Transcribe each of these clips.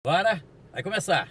Bora, vai começar.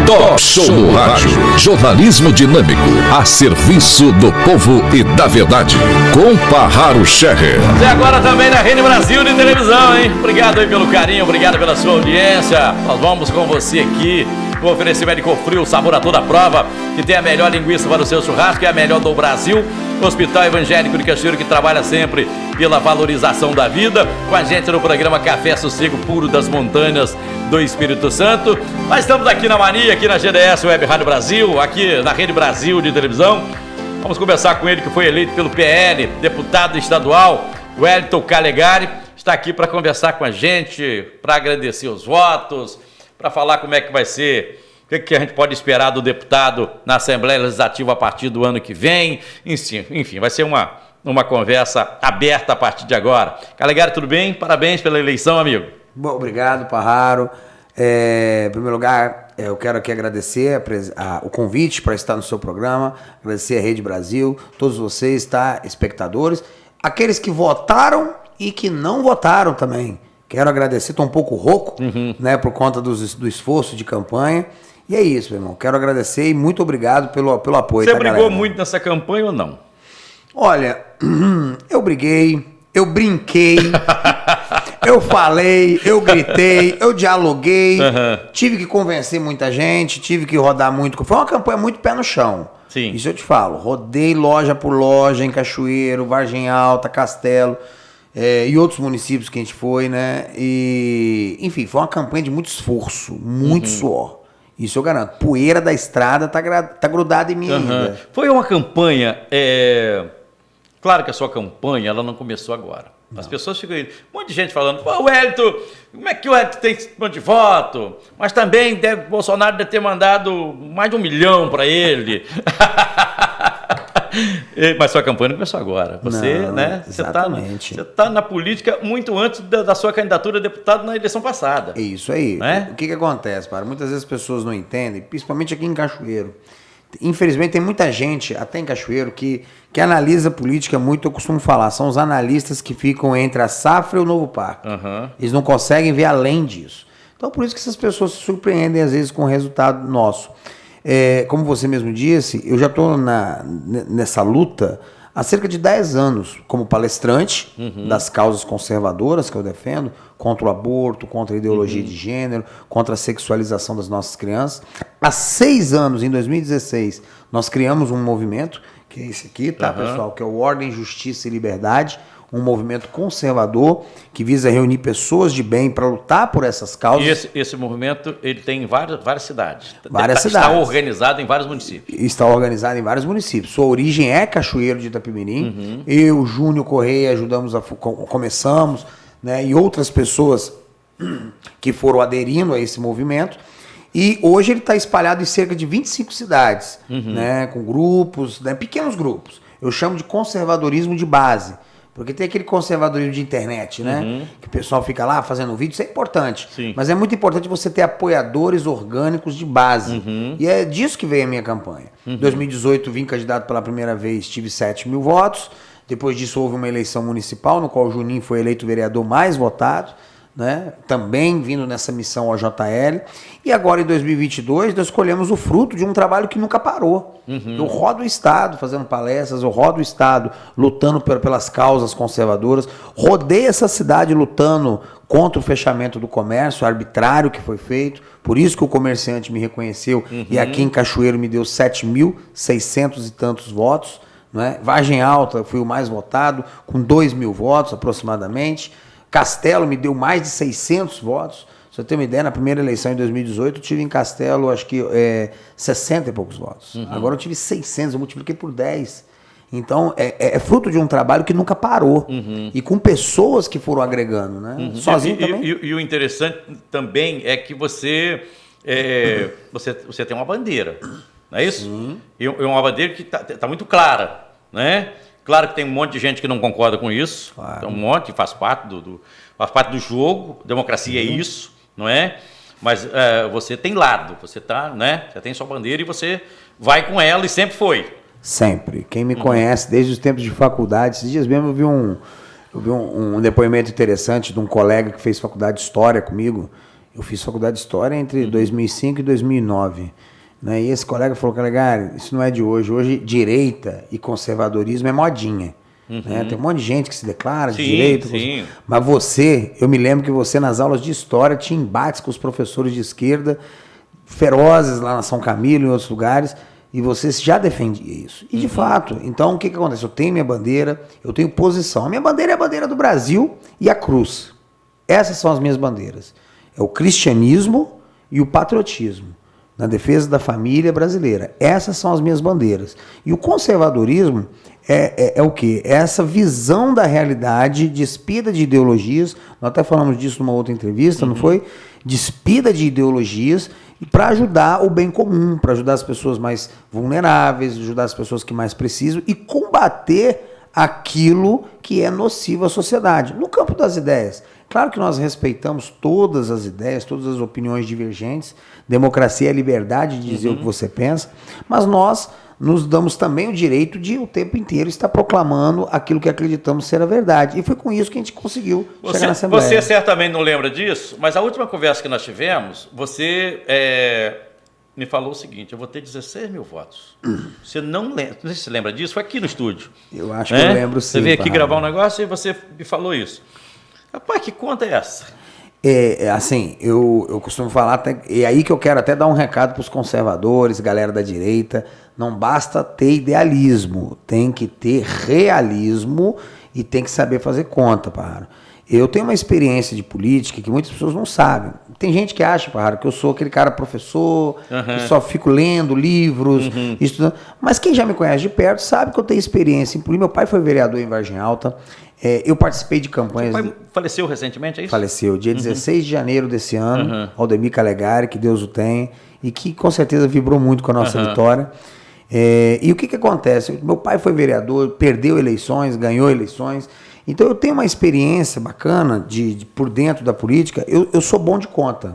Talk Show no Rádio. Jornalismo dinâmico, a serviço do povo e da verdade. Com Parraro Scherrer. E agora também na Rede Brasil de televisão, hein? Obrigado aí pelo carinho, obrigado pela sua audiência. Nós vamos com você aqui com o oferecimento de Cofrio, sabor a toda prova, que tem a melhor linguiça para o seu churrasco, é a melhor do Brasil. Hospital Evangélico de Cachoeiro, que trabalha sempre pela valorização da vida. Com a gente no programa Café Sossego Puro das Montanhas do Espírito Santo. Nós estamos aqui na Mania, aqui na GDS Web Rádio Brasil, aqui na Rede Brasil de televisão. Vamos conversar com ele, que foi eleito pelo PL, deputado estadual, Wellington Calegari. Está aqui para conversar com a gente, para agradecer os votos, para falar como é que vai ser, o que a gente pode esperar do deputado na Assembleia Legislativa a partir do ano que vem. Enfim, vai ser uma conversa aberta a partir de agora. Calegari, tudo bem? Parabéns pela eleição, amigo. Bom, obrigado, Parraro. Em primeiro lugar, eu quero aqui agradecer o convite para estar no seu programa, agradecer a Rede Brasil, todos vocês, tá, espectadores, aqueles que votaram e que não votaram também. Quero agradecer, estou um pouco rouco, né, por conta do esforço de campanha. E é isso, meu irmão. Quero agradecer e muito obrigado pelo apoio. Você brigou muito nessa campanha ou não? Olha, eu briguei, eu brinquei, eu falei, eu gritei, eu dialoguei, tive que convencer muita gente, tive que rodar muito. Foi uma campanha muito pé no chão. Sim. Isso eu te falo. Rodei loja por loja em Cachoeiro, Vargem Alta, Castelo. E outros municípios que a gente foi, né? E, enfim, foi uma campanha de muito esforço, muito suor. Isso eu garanto. Poeira da estrada tá grudada em mim ainda. Foi uma campanha... Claro que a sua campanha ela não começou agora. Não. As pessoas ficam aí, um monte de gente falando, pô, Wellington, como é que o Wellington tem esse monte de voto? Mas também Bolsonaro deve ter mandado mais de 1 milhão para ele. Mas sua campanha não começou agora. Você, não, né? Exatamente. Você tá na política muito antes da sua candidatura a deputado na eleição passada. É isso aí. Né? O que acontece, para muitas vezes as pessoas não entendem, principalmente aqui em Cachoeiro. Infelizmente tem muita gente, até em Cachoeiro, que analisa política muito, eu costumo falar, são os analistas que ficam entre a Safra e o Novo Parque. Eles não conseguem ver além disso. Então por isso que essas pessoas se surpreendem às vezes com o resultado nosso. Como você mesmo disse, eu já estou nessa luta há cerca de 10 anos como palestrante das causas conservadoras que eu defendo, contra o aborto, contra a ideologia de gênero, contra a sexualização das nossas crianças. Há 6 anos, em 2016, nós criamos um movimento, que é esse aqui, tá, pessoal? Que é o Ordem, Justiça e Liberdade, um movimento conservador que visa reunir pessoas de bem para lutar por essas causas. E esse movimento ele tem em várias cidades. Cidades. Está organizado em vários municípios. Está organizado em vários municípios. Sua origem é Cachoeiro de Itapemirim. Eu, Júnior Correia, começamos, né, e outras pessoas que foram aderindo a esse movimento. E hoje ele está espalhado em cerca de 25 cidades, né, com grupos, né, pequenos grupos. Eu chamo de conservadorismo de base. Porque tem aquele conservadorismo de internet, né? Que o pessoal fica lá fazendo vídeo, isso é importante. Sim. Mas é muito importante você ter apoiadores orgânicos de base. E é disso que veio a minha campanha. Em 2018, vim candidato pela primeira vez, tive 7 mil votos. Depois disso, houve uma eleição municipal, no qual o Juninho foi eleito o vereador mais votado, né? Também vindo nessa missão ao JL. E agora, em 2022, nós escolhemos o fruto de um trabalho que nunca parou. Eu rodo o Estado fazendo palestras, eu rodo o Estado lutando pelas causas conservadoras, rodei essa cidade lutando contra o fechamento do comércio arbitrário que foi feito, por isso que o comerciante me reconheceu e aqui em Cachoeiro me deu 7.600 e tantos votos, né? Vargem Alta, eu fui o mais votado, com 2 mil votos aproximadamente. Castelo me deu mais de 600 votos. Se eu ter uma ideia, na primeira eleição em 2018, eu tive em Castelo, acho que 60 e poucos votos. Agora eu tive 600, eu multipliquei por 10. Então, é fruto de um trabalho que nunca parou. E com pessoas que foram agregando, né? Sozinho também. E o interessante também é que você tem uma bandeira, não é isso? Sim. E uma bandeira que tá muito clara, né? Claro que tem um monte de gente que não concorda com isso. Claro. Tem um monte, faz parte faz parte do jogo. Democracia é isso, não é? Mas você tem lado, você tá, né? Você tem sua bandeira e você vai com ela e sempre foi. Sempre. Quem me conhece desde os tempos de faculdade, esses dias mesmo eu vi um depoimento interessante de um colega que fez faculdade de História comigo. Eu fiz faculdade de História entre 2005 e 2009. Né? E esse colega falou, cara, isso não é de hoje. Hoje, direita e conservadorismo é modinha. Né? Tem um monte de gente que se declara de direita. Sim. Mas eu me lembro que você nas aulas de História tinha embates com os professores de esquerda, ferozes lá na São Camilo e em outros lugares, e você já defendia isso. E de fato, então o que acontece? Eu tenho minha bandeira, eu tenho posição. A minha bandeira é a bandeira do Brasil e a cruz. Essas são as minhas bandeiras. É o cristianismo e o patriotismo, na defesa da família brasileira. Essas são as minhas bandeiras. E o conservadorismo é o quê? É essa visão da realidade, despida de ideologias. Nós até falamos disso numa outra entrevista, não foi? Despida de ideologias para ajudar o bem comum, para ajudar as pessoas mais vulneráveis, ajudar as pessoas que mais precisam e combater aquilo que é nocivo à sociedade. No campo das ideias, claro que nós respeitamos todas as ideias, todas as opiniões divergentes, democracia é a liberdade de dizer o que você pensa, mas nós nos damos também o direito de o tempo inteiro estar proclamando aquilo que acreditamos ser a verdade. E foi com isso que a gente conseguiu chegar na Assembleia. Você certamente não lembra disso, mas a última conversa que nós tivemos, você me falou o seguinte, eu vou ter 16 mil votos. Você não lembra, não sei se você lembra disso, foi aqui no estúdio. Eu acho que eu lembro sim. Você veio aqui gravar um negócio e você me falou isso. Rapaz, que conta é essa? Assim, eu costumo falar, é aí que eu quero até dar um recado para os conservadores, galera da direita, não basta ter idealismo, tem que ter realismo e tem que saber fazer conta, Parraro. Eu tenho uma experiência de política que muitas pessoas não sabem. Tem gente que acha, Parraro, que eu sou aquele cara professor, que só fico lendo livros, estudando. Mas quem já me conhece de perto sabe que eu tenho experiência em política. Meu pai foi vereador em Vargem Alta. Eu participei de campanhas... Seu pai faleceu recentemente, é isso? Faleceu, dia 16 de janeiro desse ano, Aldemir Calegari, que Deus o tenha, e que com certeza vibrou muito com a nossa vitória. E o que acontece? Meu pai foi vereador, perdeu eleições, ganhou eleições, então eu tenho uma experiência bacana por dentro da política, eu sou bom de conta.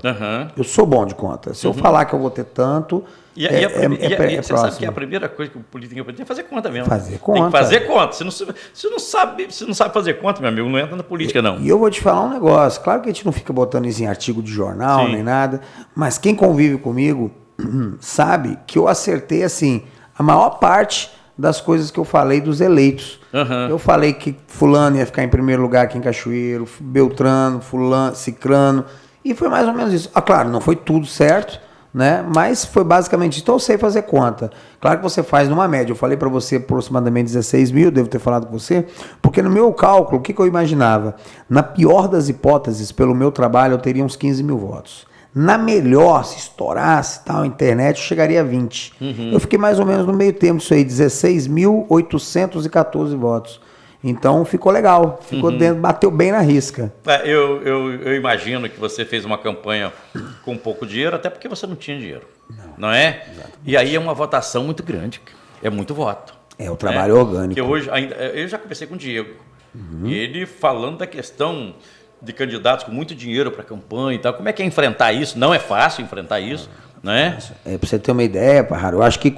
Eu sou bom de conta. Se eu falar que eu vou ter tanto... Você sabe que a primeira coisa que o político tem é fazer conta mesmo. Fazer conta. Tem que fazer conta. Você não sabe fazer conta, meu amigo, não entra na política, não. E eu vou te falar um negócio. Claro que a gente não fica botando isso em artigo de jornal, nem nada, mas quem convive comigo sabe que eu acertei, assim, a maior parte das coisas que eu falei dos eleitos. Eu falei que fulano ia ficar em primeiro lugar aqui em Cachoeiro, Beltrano, fulano, Cicrano, e foi mais ou menos isso. Claro, não foi tudo certo, né? Mas foi basicamente isso. Então eu sei fazer conta. Claro que você faz numa média. Eu falei para você aproximadamente 16 mil, devo ter falado com você, porque no meu cálculo, o que eu imaginava? Na pior das hipóteses, pelo meu trabalho, eu teria uns 15 mil votos. Na melhor, se estourasse tal, a internet, eu chegaria a 20. Eu fiquei mais ou menos no meio tempo disso aí, 16.814 votos. Então ficou legal, ficou dentro, bateu bem na risca. Eu imagino que você fez uma campanha com pouco dinheiro, até porque você não tinha dinheiro, não é? Exatamente. E aí é uma votação muito grande, é muito voto. É o trabalho orgânico. Que hoje, eu já conversei com o Diego, ele falando da questão de candidatos com muito dinheiro para a campanha e tal. Como é que é enfrentar isso? Não é fácil enfrentar isso, né? Para você ter uma ideia, Parraro, eu acho que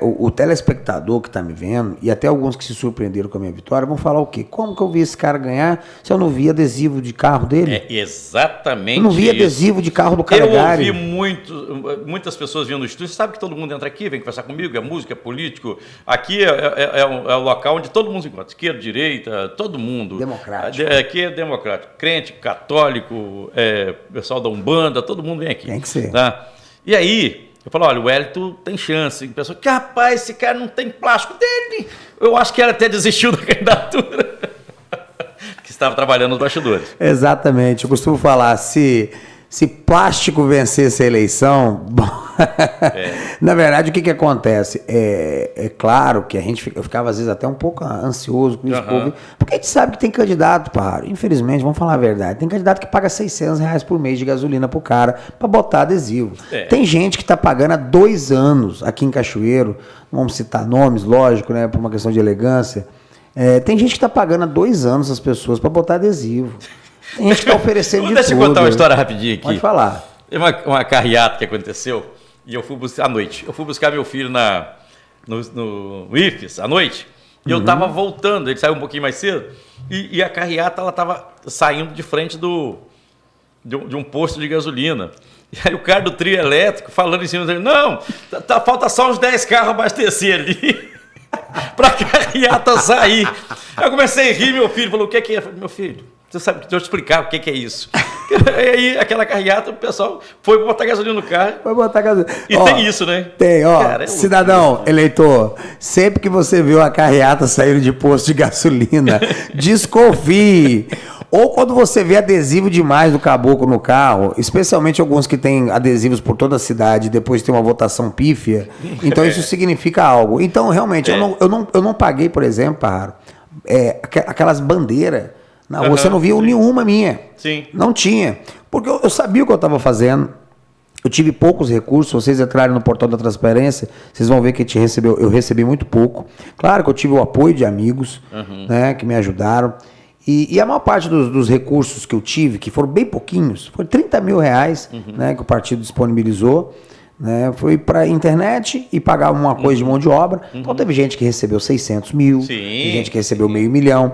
o telespectador que está me vendo, e até alguns que se surpreenderam com a minha vitória, vão falar o quê? Como que eu vi esse cara ganhar se eu não vi adesivo de carro dele? É exatamente isso. Eu não vi adesivo de carro do Calegari. Eu ouvi muitas pessoas vindo no estúdio. Você sabe que todo mundo entra aqui, vem conversar comigo, é música, é político. Aqui é o local onde todo mundo se encontra. Esquerda, direita, todo mundo. Democrático. Aqui é democrático. Crente, católico, pessoal da Umbanda, todo mundo vem aqui. Tem que ser. Tá? E aí, eu falo, olha, o Wellington tem chance. E a pessoa, que rapaz, esse cara não tem plástico dele. Eu acho que ela até desistiu da candidatura. Que estava trabalhando nos bastidores. Exatamente. Eu costumo falar, se plástico vencesse a eleição... Na verdade, o que acontece? É claro que eu ficava às vezes até um pouco ansioso com isso, porque a gente sabe que tem candidato, Parraro, infelizmente, vamos falar a verdade, tem candidato que paga R$600 por mês de gasolina pro cara para botar adesivo. Tem gente que está pagando há 2 anos aqui em Cachoeiro, não vamos citar nomes, lógico, né, por uma questão de elegância, Tem gente que está pagando há 2 anos as pessoas para botar adesivo. Tem gente que está oferecendo de Deixa eu tudo. contar uma história rapidinho aqui. Pode falar. Tem uma carreata que aconteceu e eu fui buscar à noite. Eu fui buscar meu filho no IFES à noite e eu tava voltando. Ele saiu um pouquinho mais cedo e a carreata ela tava saindo de frente de um posto de gasolina. E aí o cara do trio elétrico falando em cima dele, não, falta só uns 10 carros abastecer ali pra carreata sair. Aí eu comecei a rir, meu filho falou, o que é? Eu falei, meu filho, você sabe, deixa eu te explicar o que é isso. E aí, aquela carreata, o pessoal foi botar gasolina no carro. Vai botar gasolina. E tem isso, né? Tem, ó. Cara, cidadão, eleitor, sempre que você viu a carreata saindo de posto de gasolina, desconfie. Ou quando você vê adesivo demais do caboclo no carro, especialmente alguns que têm adesivos por toda a cidade e depois tem uma votação pífia, então isso significa algo. Então, realmente, eu não paguei, por exemplo, Parraro, aquelas bandeiras na rua, você não viu nenhuma minha. Sim. Não tinha. Porque eu sabia o que eu estava fazendo. Eu tive poucos recursos. Se vocês entrarem no portal da transparência, vocês vão ver que eu recebi muito pouco. Claro que eu tive o apoio de amigos, né, que me ajudaram. E a maior parte dos recursos que eu tive, que foram bem pouquinhos, foi 30 mil reais, né, que o partido disponibilizou. Né, foi para internet e pagar uma coisa de mão de obra. Então teve gente que recebeu 600 mil, teve gente que recebeu $500 mil.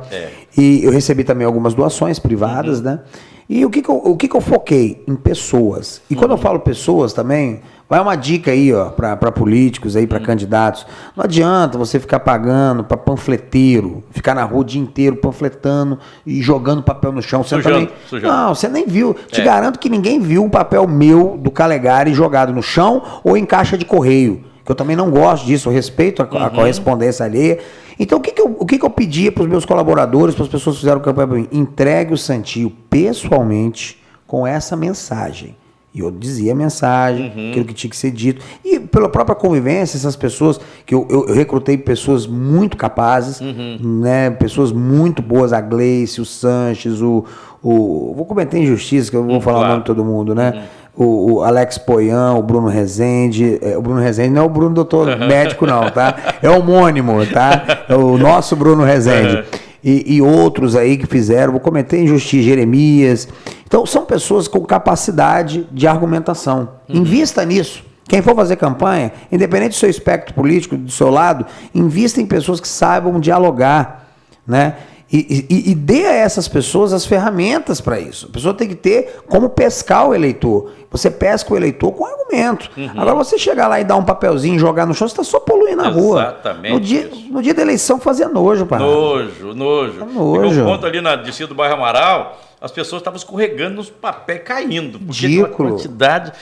E eu recebi também algumas doações privadas, né? E o que eu foquei? Em pessoas. E quando eu falo pessoas também, vai uma dica aí, ó, para políticos aí, para candidatos. Não adianta você ficar pagando para panfleteiro, ficar na rua o dia inteiro panfletando e jogando papel no chão. Você também... Não, você nem viu. Te garanto que ninguém viu um papel meu do Calegari jogado no chão ou em caixa de correio. Que eu também não gosto disso, eu respeito a correspondência alheia. Então, o que eu pedia para os meus colaboradores, para as pessoas que fizeram campanha para mim? Entregue o Santinho pessoalmente com essa mensagem. E eu dizia a mensagem, aquilo que tinha que ser dito. E pela própria convivência, essas pessoas, que eu recrutei pessoas muito capazes, né, pessoas muito boas, a Gleice, o Sanches, vou cometer injustiça, que eu vou falar o nome de todo mundo, né? O Alex Poian, o Bruno Rezende. O Bruno Rezende não é o Bruno doutor médico, não, tá? É homônimo, tá? É o nosso Bruno Rezende. E outros aí que fizeram, vou cometer injustiça, Jeremias. Então, são pessoas com capacidade de argumentação. Invista nisso. Quem for fazer campanha, independente do seu espectro político, do seu lado, invista em pessoas que saibam dialogar, né? E dê a essas pessoas as ferramentas para isso. A pessoa tem que ter como pescar o eleitor. Você pesca o eleitor com argumento. Agora, você chegar lá e dar um papelzinho e jogar no chão, você está só poluindo a rua. Exatamente. No dia da eleição, fazia nojo, pai. Nojo. Nojo. E ponto ali na descida do bairro Amaral, as pessoas estavam escorregando nos papéis, caindo. Porque Ridículo. Quantidade...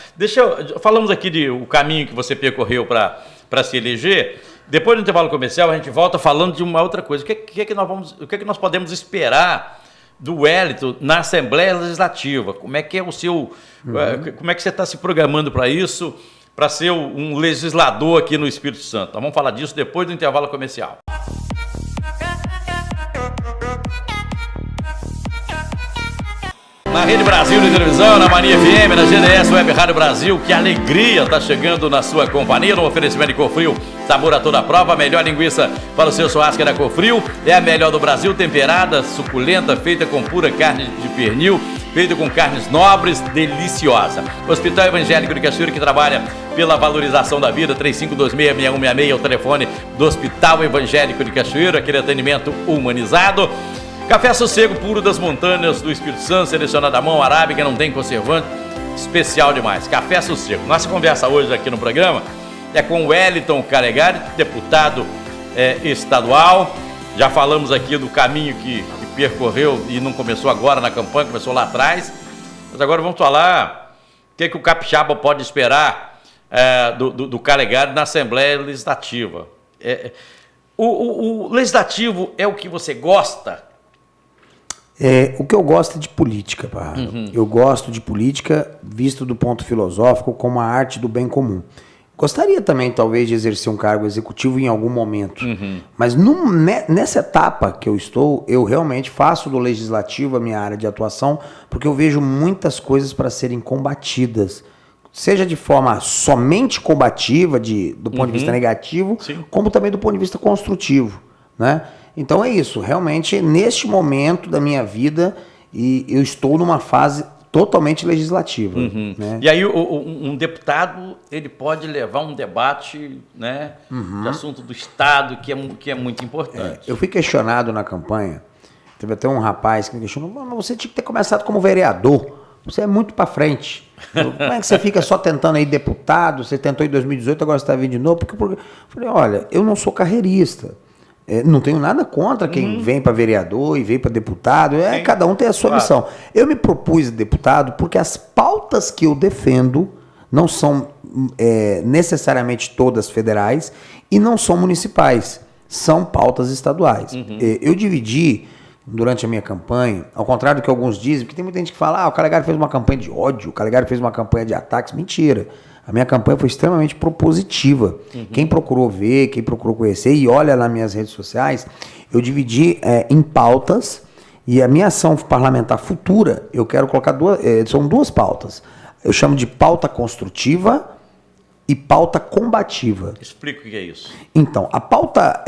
Falamos aqui o caminho que você percorreu para se eleger. Depois do intervalo comercial, a gente volta falando de uma outra coisa. O que é que nós podemos esperar do Wellington na Assembleia Legislativa? Como é que é o seu... Como é que você está se programando para isso, para ser um legislador aqui no Espírito Santo? Então, vamos falar disso depois do intervalo comercial. Na Rede Brasil de televisão, na Mania FM, na GDS Web Rádio Brasil, que alegria está chegando na sua companhia, no oferecimento de Cofrio, sabor a toda prova, a melhor linguiça para o seu churrasco é da Cofrio, é a melhor do Brasil, temperada, suculenta, feita com pura carne de pernil, feita com carnes nobres, deliciosa. Hospital Evangélico de Cachoeira, que trabalha pela valorização da vida, 3526-6166 é o telefone do Hospital Evangélico de Cachoeira, aquele atendimento humanizado. Café Sossego, puro das montanhas do Espírito Santo, selecionado à mão, arábica, não tem conservante, especial demais. Café Sossego. Nossa conversa hoje aqui no programa é com o Wellington Calegari, deputado estadual. Já falamos aqui do caminho que percorreu e não começou agora na campanha, começou lá atrás. Mas agora vamos falar o que o capixaba pode esperar do Calegari na Assembleia Legislativa. O Legislativo é o que você gosta? O que eu gosto é de política, Parraro. Eu gosto de política visto do ponto filosófico como a arte do bem comum. Gostaria também, talvez, de exercer um cargo executivo em algum momento. Mas nessa etapa que eu estou, eu realmente faço do legislativo a minha área de atuação, porque eu vejo muitas coisas para serem combatidas. Seja de forma somente combativa, do ponto de vista negativo, como também do ponto de vista construtivo, né? Então é isso, realmente, neste momento da minha vida, e eu estou numa fase totalmente legislativa. Né? E aí um deputado, ele pode levar um debate, né, de assunto do Estado, que é muito importante. Eu fui questionado na campanha, teve até um rapaz que me questionou, mas você tinha que ter começado como vereador, você é muito para frente. Como é que você fica só tentando aí deputado, você tentou em 2018, agora você está vindo de novo? Porque eu falei, olha, eu não sou carreirista. Não tenho nada contra quem vem para vereador e vem para deputado. Cada um tem a sua missão. Eu me propus deputado porque as pautas que eu defendo não são necessariamente todas federais e não são municipais. São pautas estaduais. Eu dividi durante a minha campanha, ao contrário do que alguns dizem, porque tem muita gente que fala, o Calegari fez uma campanha de ódio, o Calegari fez uma campanha de ataques. Mentira. A minha campanha foi extremamente propositiva. Quem procurou ver, quem procurou conhecer, e olha nas minhas redes sociais, eu dividi em pautas, e a minha ação parlamentar futura, eu quero colocar são duas pautas. Eu chamo de pauta construtiva e pauta combativa. Explica o que é isso. Então, a pauta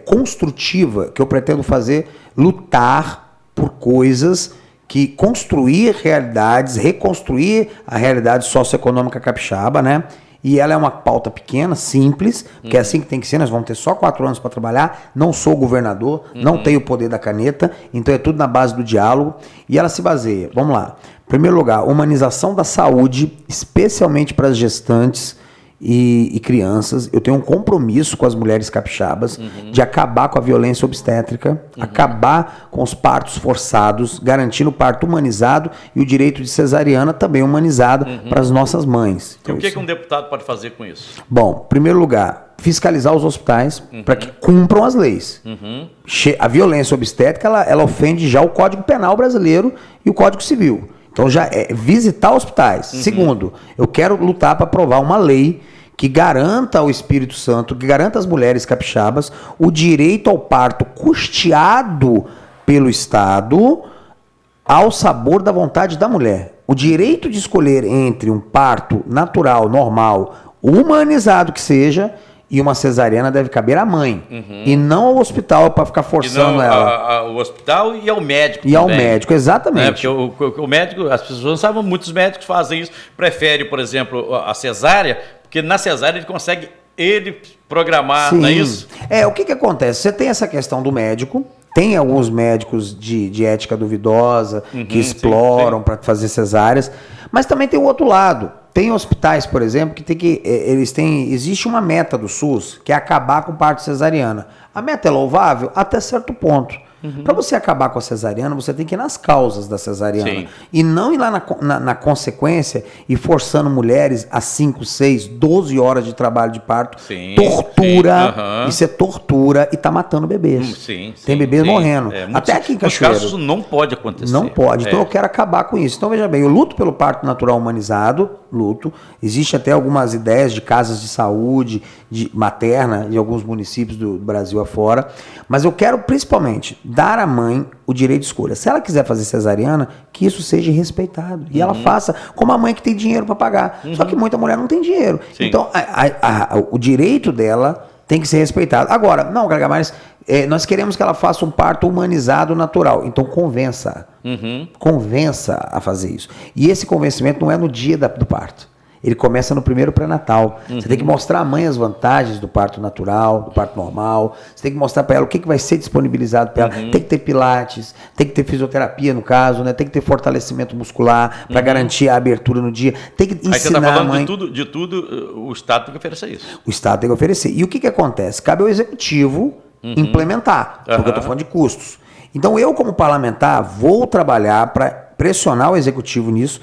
construtiva que eu pretendo fazer, lutar por coisas que construir realidades, reconstruir a realidade socioeconômica capixaba, né? E ela é uma pauta pequena, simples, porque é assim que tem que ser, nós vamos ter só 4 anos para trabalhar, não sou governador, não tenho o poder da caneta, então é tudo na base do diálogo, e ela se baseia, vamos lá, em primeiro lugar, humanização da saúde, especialmente para as gestantes e crianças. Eu tenho um compromisso com as mulheres capixabas de acabar com a violência obstétrica, acabar com os partos forçados, garantindo o parto humanizado e o direito de cesariana também humanizado para as nossas mães. Então, o que um deputado pode fazer com isso? Bom, em primeiro lugar, fiscalizar os hospitais para que cumpram as leis. A violência obstétrica, ela ofende já o Código Penal brasileiro e o Código Civil. Então, já visitar hospitais. Segundo, eu quero lutar para aprovar uma lei que garanta ao Espírito Santo, que garanta às mulheres capixabas o direito ao parto custeado pelo Estado ao sabor da vontade da mulher. O direito de escolher entre um parto natural, normal, humanizado que seja, e uma cesariana deve caber à mãe. E não ao hospital para ficar forçando ela. O hospital e ao médico. E também. Ao médico, exatamente. Porque o médico, as pessoas não sabem, muitos médicos fazem isso. Prefere, por exemplo, a cesárea, porque na cesárea ele consegue programar, não é isso? O que acontece? Você tem essa questão do médico, tem alguns médicos de ética duvidosa que exploram para fazer cesáreas, mas também tem o outro lado. Tem hospitais, por exemplo, que existe uma meta do SUS, que é acabar com o parto cesariana. A meta é louvável até certo ponto. Para você acabar com a cesariana, você tem que ir nas causas da cesariana. E não ir lá na consequência e forçando mulheres a 5, 6, 12 horas de trabalho de parto. Tortura. Isso é tortura e tá matando bebês. Tem bebês morrendo. Até aqui em Cachoeiro. Nos casos não pode acontecer. Não pode. Então eu quero acabar com isso. Então veja bem, eu luto pelo parto natural humanizado, luto. Existe até algumas ideias de casas de saúde materna em alguns municípios do Brasil afora. Mas eu quero principalmente dar à mãe o direito de escolha. Se ela quiser fazer cesariana, que isso seja respeitado. E ela faça como a mãe que tem dinheiro para pagar. Só que muita mulher não tem dinheiro. Então, o direito dela tem que ser respeitado. Agora, não, Gargamales, nós queremos que ela faça um parto humanizado natural. Então, convença. Convença a fazer isso. E esse convencimento não é no dia do parto. Ele começa no primeiro pré-natal. Você tem que mostrar à mãe as vantagens do parto natural, do parto normal. Você tem que mostrar para ela o que vai ser disponibilizado para ela. Tem que ter pilates, tem que ter fisioterapia no caso, né? Tem que ter fortalecimento muscular para garantir a abertura no dia. Tem que ensinar. Aí você está falando a mãe... de tudo, o Estado tem que oferecer isso. O Estado tem que oferecer. E o que acontece? Cabe ao Executivo implementar, porque eu estou falando de custos. Então eu, como parlamentar, vou trabalhar para pressionar o Executivo nisso.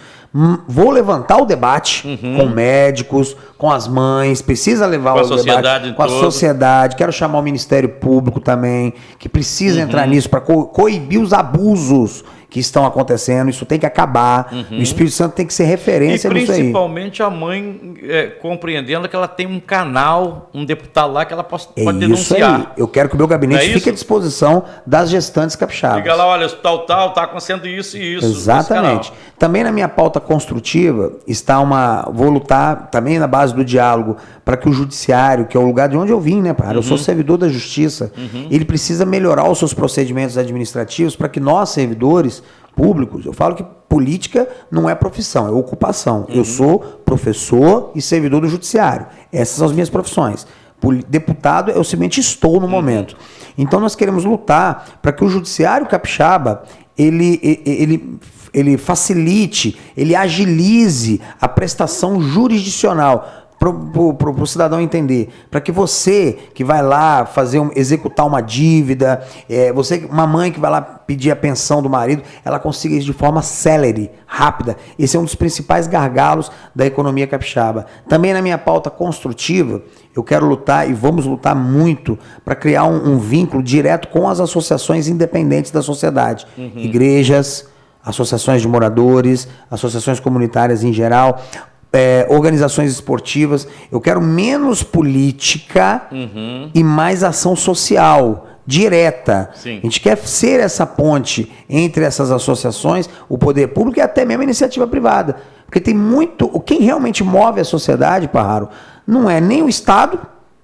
Vou levantar o debate com médicos, com as mães, precisa levar o debate com a sociedade, quero chamar o Ministério Público também, que precisa entrar nisso para coibir os abusos que estão acontecendo, isso tem que acabar, o Espírito Santo tem que ser referência nisso aí. E principalmente a mãe compreendendo que ela tem um canal, um deputado lá que ela pode denunciar. Aí. Eu quero que o meu gabinete fique à disposição das gestantes capixabas. Liga lá, olha, hospital tal, está acontecendo isso e isso. Exatamente. Também na minha pauta construtiva está vou lutar também na base do diálogo para que o judiciário, que é o lugar de onde eu vim, né, cara? Eu sou servidor da justiça, ele precisa melhorar os seus procedimentos administrativos para que nós, servidores públicos, eu falo que política não é profissão, é ocupação. Eu sou professor e servidor do judiciário. Essas são as minhas profissões. Deputado, eu simplesmente estou no momento. Então nós queremos lutar para que o judiciário capixaba ele facilite, ele agilize a prestação jurisdicional para o cidadão entender, para que você que vai lá executar uma dívida, uma mãe que vai lá pedir a pensão do marido, ela consiga isso de forma célere, rápida. Esse é um dos principais gargalos da economia capixaba. Também na minha pauta construtiva, eu quero lutar e vamos lutar muito para criar um vínculo direto com as associações independentes da sociedade, igrejas, associações de moradores, associações comunitárias em geral, organizações esportivas. Eu quero menos política e mais ação social direta. Sim. A gente quer ser essa ponte entre essas associações, o poder público e até mesmo a iniciativa privada. Porque tem quem realmente move a sociedade, Parraro, não é nem o Estado,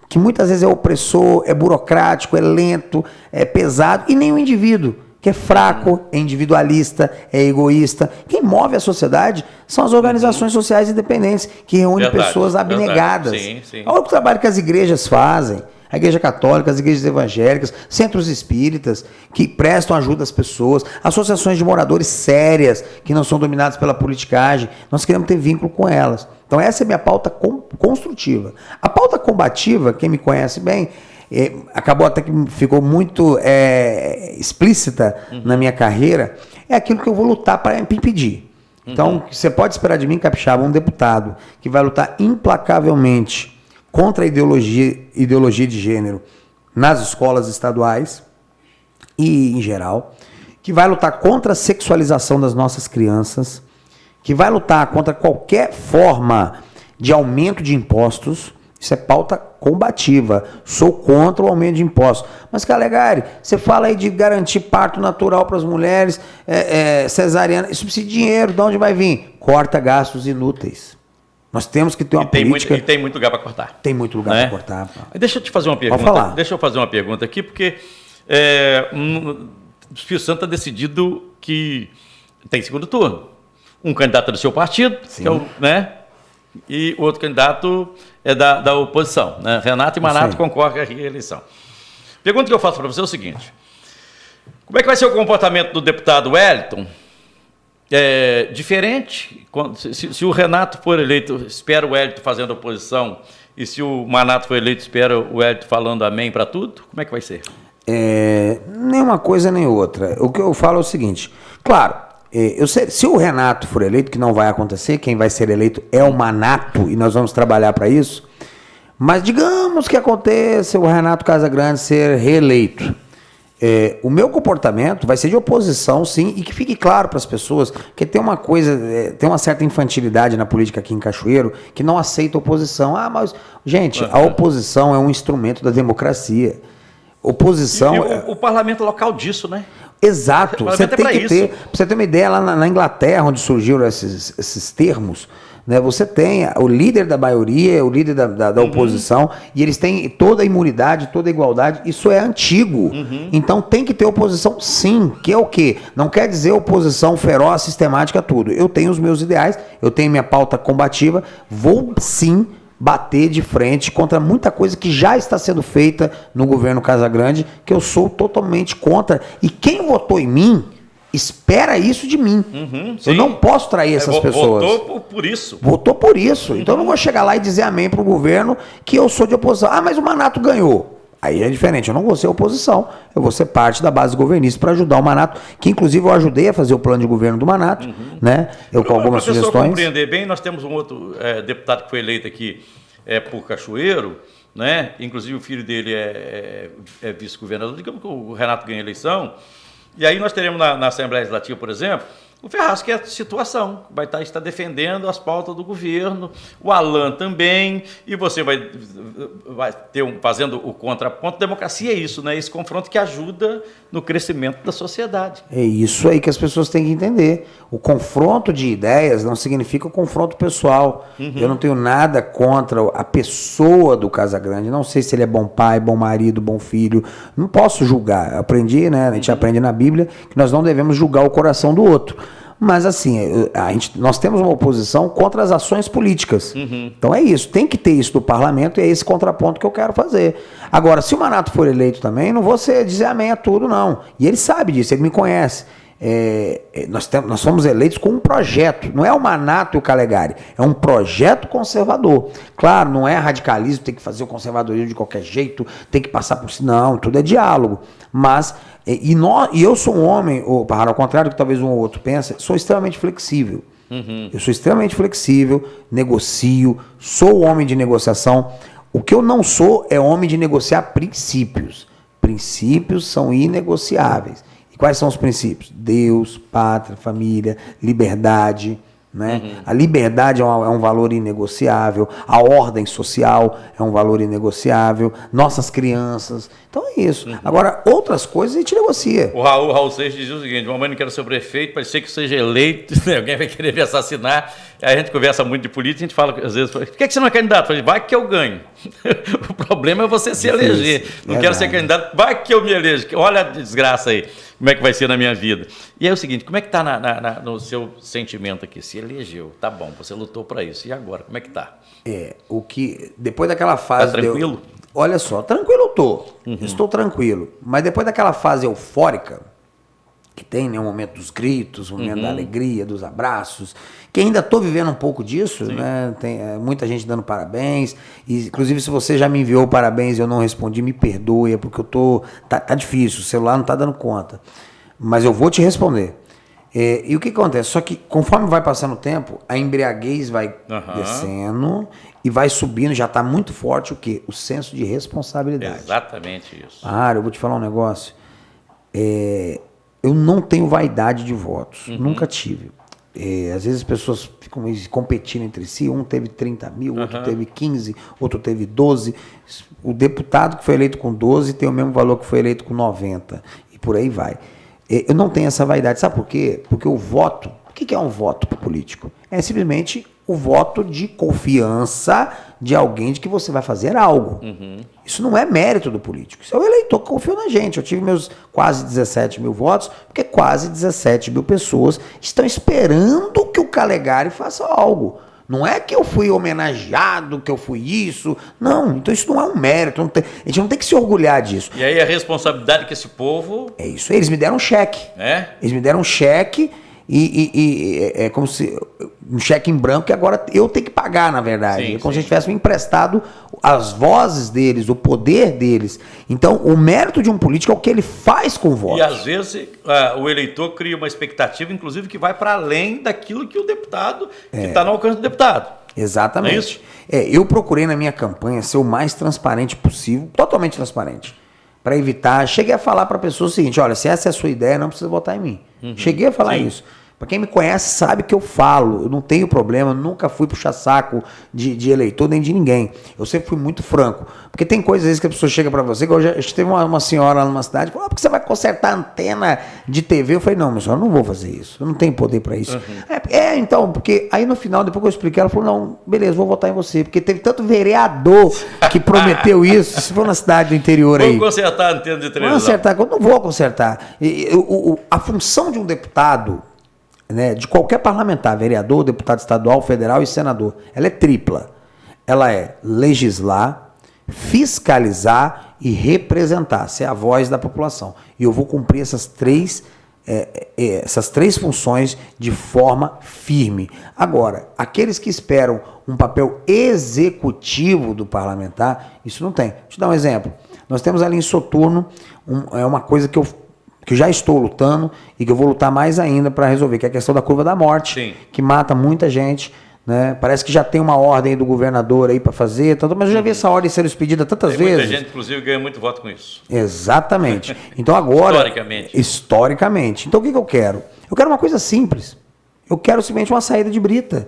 que muitas vezes é opressor, é burocrático, é lento, é pesado, e nem o indivíduo, que é fraco, é individualista, é egoísta. Quem move a sociedade são as organizações sociais independentes, que reúnem pessoas abnegadas. Sim, sim. Olha o trabalho que as igrejas fazem. A Igreja Católica, as igrejas evangélicas, centros espíritas que prestam ajuda às pessoas, associações de moradores sérias que não são dominadas pela politicagem. Nós queremos ter vínculo com elas. Então essa é a minha pauta construtiva. A pauta combativa, quem me conhece bem, acabou até que ficou muito explícita na minha carreira, é aquilo que eu vou lutar para impedir. Então, você pode esperar de mim, capixaba, um deputado que vai lutar implacavelmente contra a ideologia de gênero nas escolas estaduais e em geral, que vai lutar contra a sexualização das nossas crianças, que vai lutar contra qualquer forma de aumento de impostos. Isso é pauta combativa. Sou contra o aumento de impostos. Mas, Calegari, você fala aí de garantir parto natural para as mulheres, cesariana, isso precisa de dinheiro, de onde vai vir? Corta gastos inúteis. Nós temos que ter uma política... E tem muito lugar para cortar. Tem muito lugar para cortar. Deixa eu te fazer uma pergunta. Pode falar. Deixa eu fazer uma pergunta aqui, porque o Espírito Santo está decidido que tem segundo turno. Um candidato é do seu partido, que é o, e o outro candidato é da oposição. Né? Renato e Manato concorrem à reeleição. Pergunta que eu faço para você é o seguinte: como é que vai ser o comportamento do deputado Wellington? Diferente, se o Renato for eleito, espera o Wellington fazendo oposição, e se o Manato for eleito, espera o Wellington falando amém para tudo? Como é que vai ser? Nem uma coisa nem outra. O que eu falo é o seguinte: claro, se o Renato for eleito, que não vai acontecer, quem vai ser eleito é o Manato, e nós vamos trabalhar para isso, mas digamos que aconteça o Renato Casagrande ser reeleito. O meu comportamento vai ser de oposição, sim, e que fique claro para as pessoas que tem uma coisa, tem uma certa infantilidade na política aqui em Cachoeiro que não aceita oposição. Mas, gente, a oposição é um instrumento da democracia. Oposição... E o parlamento local disso, né? Exato. Você tem que ter... Pra você ter uma ideia, lá na Inglaterra, onde surgiram esses termos, né, você tem o líder da maioria, o líder da oposição, e eles têm toda a imunidade, toda a igualdade. Isso é antigo. Então tem que ter oposição, sim. Que é o quê? Não quer dizer oposição feroz, sistemática, tudo. Eu tenho os meus ideais, eu tenho minha pauta combativa, vou sim bater de frente contra muita coisa que já está sendo feita no governo Casagrande, que eu sou totalmente contra. E quem votou em mim espera isso de mim. Eu não posso trair essas pessoas. Votou por isso. Votou por isso. Então eu não vou chegar lá e dizer amém para o governo que eu sou de oposição. Mas o Manato ganhou. Aí é diferente. Eu não vou ser oposição. Eu vou ser parte da base governista para ajudar o Manato, que inclusive eu ajudei a fazer o plano de governo do Manato, né? Eu com algumas sugestões. Para compreender bem, nós temos um outro deputado que foi eleito aqui por Cachoeiro, né? Inclusive o filho dele é vice-governador. Digamos que o Renato ganha a eleição. E aí nós teremos na Assembleia Legislativa, por exemplo, o Ferraz, que é a situação, vai estar defendendo as pautas do governo, o Alan também, e você vai ter fazendo o contraponto. Democracia é isso, né? Esse confronto que ajuda no crescimento da sociedade. É isso aí que as pessoas têm que entender. O confronto de ideias não significa o confronto pessoal. Eu não tenho nada contra a pessoa do Casagrande. Não sei se ele é bom pai, bom marido, bom filho. Não posso julgar. Eu aprendi, né? A gente aprende na Bíblia que nós não devemos julgar o coração do outro. Mas assim, nós temos uma oposição contra as ações políticas. Então é isso, tem que ter isso do parlamento e é esse contraponto que eu quero fazer. Agora, se o Manato for eleito também, não vou dizer amém a tudo, não. E ele sabe disso, ele me conhece. Nós fomos eleitos com um projeto, não é o Manato e o Calegari, é um projeto conservador. Claro, não é radicalismo, tem que fazer o conservadorismo de qualquer jeito, tem que passar por cima, não, tudo é diálogo. Mas, e eu sou um homem, ao contrário do que talvez um ou outro pense, sou extremamente flexível. Eu sou extremamente flexível, negocio, sou homem de negociação. O que eu não sou é homem de negociar princípios. Princípios são inegociáveis. E quais são os princípios? Deus, pátria, família, liberdade. Né? A liberdade é um valor inegociável, a ordem social é um valor inegociável, nossas crianças. Então é isso. Agora, outras coisas a gente negocia. O Raul Seixas dizia o seguinte: mamãe não quer ser prefeito, pode ser que seja eleito, alguém vai querer me assassinar. Aí a gente conversa muito de política, a gente fala, às vezes, por que você não é candidato? Eu falei, vai que eu ganho. O problema é você se eleger. Não quero ser candidato, vai que eu me elejo. Olha a desgraça aí, como é que vai ser na minha vida. E aí é o seguinte, como é que está no seu sentimento aqui? Se elegeu, tá bom, você lutou para isso. E agora, como é que está? Depois daquela fase... Tá tranquilo? Olha só, tranquilo eu tô. Estou tranquilo. Mas depois daquela fase eufórica, que tem, né, o momento dos gritos, o momento da alegria, dos abraços, que ainda estou vivendo um pouco disso, né? Tem muita gente dando parabéns, e, inclusive se você já me enviou parabéns e eu não respondi, me perdoe, é porque eu tô, tá difícil, o celular não está dando conta, mas eu vou te responder. E o que acontece? Só que conforme vai passando o tempo, a embriaguez vai descendo e vai subindo, já está muito forte o quê? O senso de responsabilidade. Exatamente isso. Eu vou te falar um negócio, eu não tenho vaidade de votos, nunca tive. Às vezes as pessoas ficam competindo entre si, um teve 30 mil, outro teve 15, outro teve 12. O deputado que foi eleito com 12 tem o mesmo valor que foi eleito com 90, e por aí vai. Eu não tenho essa vaidade, sabe por quê? Porque o voto, o que é um voto político? É simplesmente o voto de confiança de alguém de que você vai fazer algo. Isso não é mérito do político, isso é o eleitor que confiou na gente. Eu tive meus quase 17 mil votos, porque quase 17 mil pessoas estão esperando que o Calegari faça algo. Não é que eu fui homenageado, que eu fui isso. Não, então isso não é um mérito. A gente não tem que se orgulhar disso. E aí a responsabilidade que esse povo... É isso aí, eles me deram um cheque. Eles me deram um cheque e é como se... Um cheque em branco que agora eu tenho que pagar, na verdade. É como se a gente tivesse me emprestado as vozes deles, o poder deles. Então, o mérito de um político é o que ele faz com o voto. E às vezes o eleitor cria uma expectativa, inclusive, que vai para além daquilo que o deputado, que está no alcance do deputado. Exatamente. É isso? Eu procurei na minha campanha ser o mais transparente possível, totalmente transparente, para evitar... Cheguei a falar para a pessoa o seguinte, olha, se essa é a sua ideia, não precisa votar em mim. Cheguei a falar isso. Para quem me conhece sabe que eu falo, eu não tenho problema, nunca fui puxar saco de eleitor nem de ninguém. Eu sempre fui muito franco. Porque tem coisas às vezes que a pessoa chega para você, que eu já teve uma senhora lá numa cidade, falou, porque você vai consertar a antena de TV? Eu falei, não, meu senhor, eu não vou fazer isso, eu não tenho poder para isso. Então, porque aí no final, depois que eu expliquei, ela falou, não, beleza, vou votar em você, porque teve tanto vereador que prometeu isso, se for na cidade do interior aí. Vou consertar a antena de televisão. Vou consertar, eu não vou consertar. A função de um deputado, né, de qualquer parlamentar, vereador, deputado estadual, federal e senador, ela é tripla. Ela é legislar, fiscalizar e representar, ser a voz da população. E eu vou cumprir essas três funções de forma firme. Agora, aqueles que esperam um papel executivo do parlamentar, isso não tem. Vou te dar um exemplo. Nós temos ali em Soturno uma coisa que eu já estou lutando e que eu vou lutar mais ainda para resolver, que é a questão da curva da morte, que mata muita gente né? Parece que já tem uma ordem do governador aí para fazer, mas eu já vi essa ordem sendo expedida tantas vezes. Muita gente, inclusive, ganha muito voto com isso. Exatamente. Então agora... Historicamente. Então o que eu quero? Eu quero uma coisa simples. Eu quero simplesmente uma saída de brita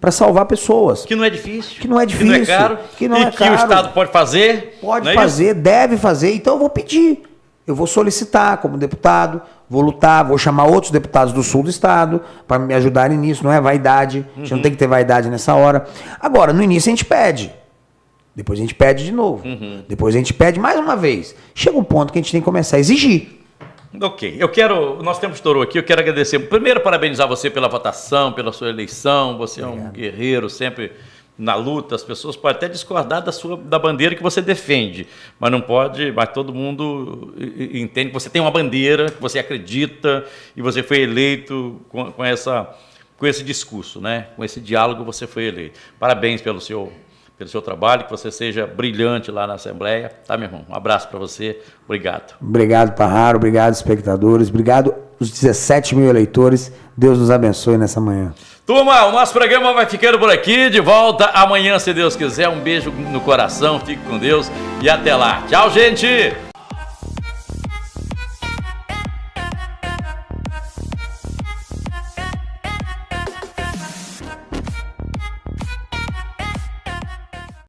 para salvar pessoas. Que não é difícil. Que não é difícil. Que não é caro. Que não é caro. Que o Estado pode fazer. Pode fazer, deve fazer. Então eu vou pedir. Eu vou solicitar como deputado, vou lutar, vou chamar outros deputados do sul do estado para me ajudarem nisso. Não é vaidade. A gente não tem que ter vaidade nessa hora. Agora, no início a gente pede. Depois a gente pede de novo. Depois a gente pede mais uma vez. Chega um ponto que a gente tem que começar a exigir. Ok, nosso tempo estourou aqui, eu quero agradecer, primeiro parabenizar você pela votação, pela sua eleição, você é um guerreiro, sempre na luta, as pessoas podem até discordar da bandeira que você defende, mas não pode, mas todo mundo entende que você tem uma bandeira, que você acredita, e você foi eleito com esse discurso, né? Com esse diálogo você foi eleito. Parabéns pelo seu trabalho, que você seja brilhante lá na Assembleia. Tá, meu irmão? Um abraço para você. Obrigado. Obrigado, Parraro. Obrigado, espectadores. Obrigado, os 17 mil eleitores. Deus nos abençoe nessa manhã. Turma, o nosso programa vai ficando por aqui. De volta amanhã, se Deus quiser. Um beijo no coração. Fique com Deus e até lá. Tchau, gente!